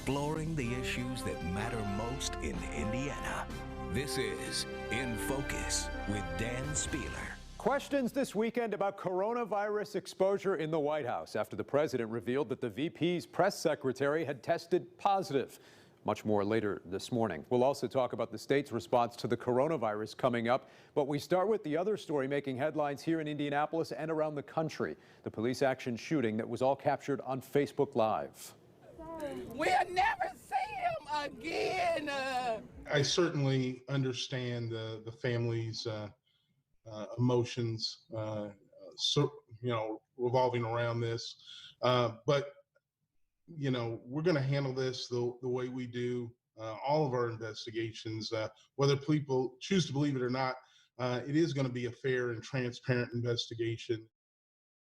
exploring the issues that matter most in Indiana. This is In Focus with Dan Spieler. Questions this weekend about coronavirus exposure in the White House after the president revealed that the VP's press secretary had tested positive. Much more later this morning. We'll also talk about the state's response to the coronavirus coming up. But we start with the other story making headlines here in Indianapolis and around the country. The police action shooting that was all captured on Facebook Live. We'll never see him again. I certainly understand the family's emotions, revolving around this. But we're going to handle this the way we do all of our investigations. Whether people choose to believe it or not, it is going to be a fair and transparent investigation.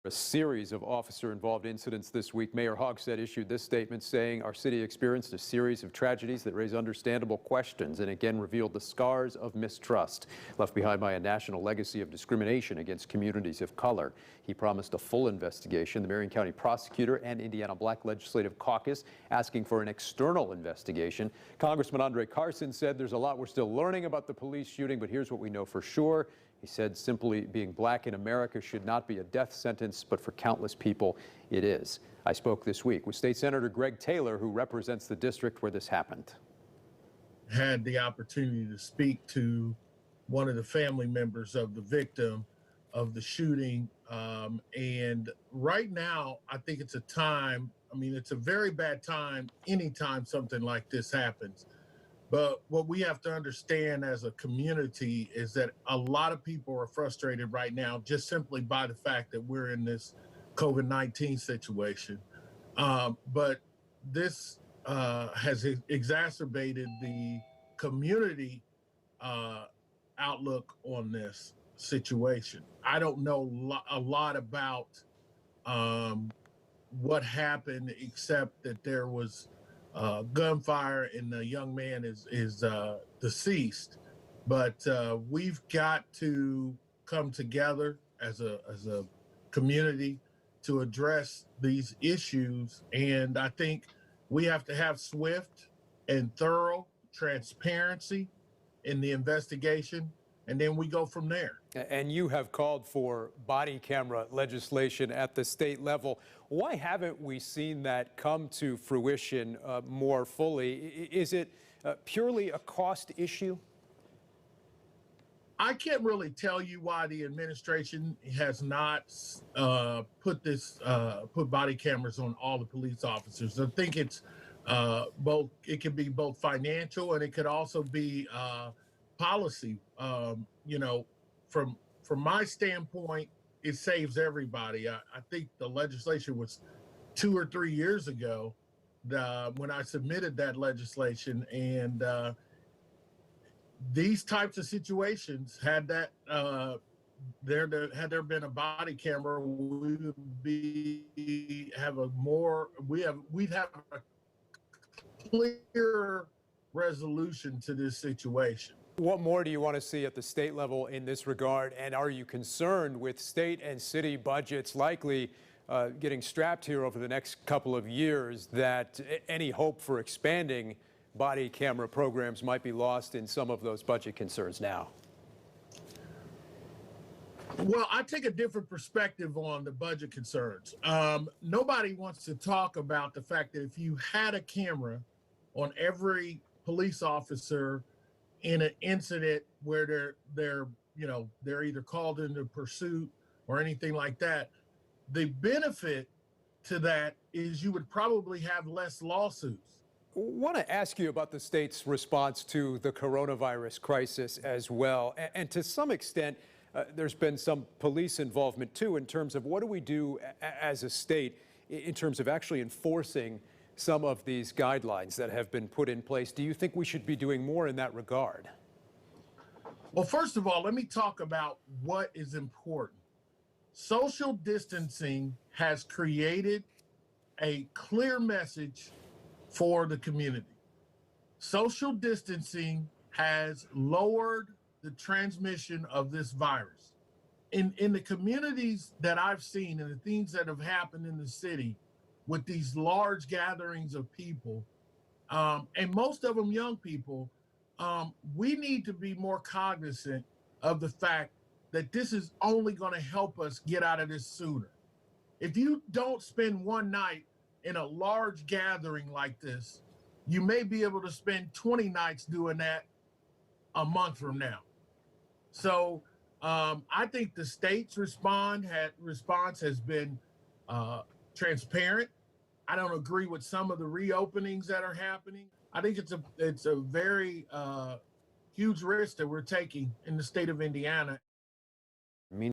A series of officer-involved incidents this week. Mayor Hogsett issued this statement saying our city experienced a series of tragedies that raise understandable questions and again revealed the scars of mistrust left behind by a national legacy of discrimination against communities of color. He promised a full investigation. The Marion County prosecutor and Indiana Black Legislative Caucus asking for an external investigation. Congressman Andre Carson said there's a lot we're still learning about the police shooting, but here's what we know for sure. He said simply being black in America should not be a death sentence, but for countless people, it is. I spoke this week with State Senator Greg Taylor, who represents the district where this happened. Had the opportunity to speak to one of the family members of the victim of the shooting. And right now, I think it's a time, it's a very bad time anytime something like this happens. But what we have to understand as a community is that a lot of people are frustrated right now just simply by the fact that we're in this COVID-19 situation. But this has exacerbated the community outlook on this situation. I don't know a lot about what happened, except that there was gunfire and the young man is deceased. But we've got to come together as a community to address these issues. And I think we have to have swift and thorough transparency in the investigation, and then we go from there. And you have called for body camera legislation at the state level. Why haven't we seen that come to fruition more fully? Is it purely a cost issue? I can't really tell you why the administration has not put body cameras on all the police officers. I think it's both. It could be both financial and it could also be policy. From my standpoint, it saves everybody. I think the legislation was 2 or 3 years ago when I submitted that legislation, and these types of situations, had there been a body camera, we'd have a clear resolution to this situation. What more do you want to see at the state level in this regard? And are you concerned with state and city budgets likely getting strapped here over the next couple of years that any hope for expanding body camera programs might be lost in some of those budget concerns now? Well, I take a different perspective on the budget concerns. Nobody wants to talk about the fact that if you had a camera on every police officer in an incident where they're either called into pursuit or anything like that, the benefit to that is you would probably have less lawsuits. I want to ask you about the state's response to the coronavirus crisis as well. And to some extent, there's been some police involvement too in terms of what do we do as a state in terms of actually enforcing some of these guidelines that have been put in place. Do you think we should be doing more in that regard? Well, first of all, let me talk about what is important. Social distancing has created a clear message for the community. Social distancing has lowered the transmission of this virus. In the communities that I've seen and the things that have happened in the city with these large gatherings of people, and most of them young people. We need to be more cognizant of the fact that this is only going to help us get out of this sooner. If you don't spend one night in a large gathering like this, you may be able to spend 20 nights doing that a month from now. So I think the state's response has been transparent. I don't agree with some of the reopenings that are happening. I think it's a very huge risk that we're taking in the state of Indiana.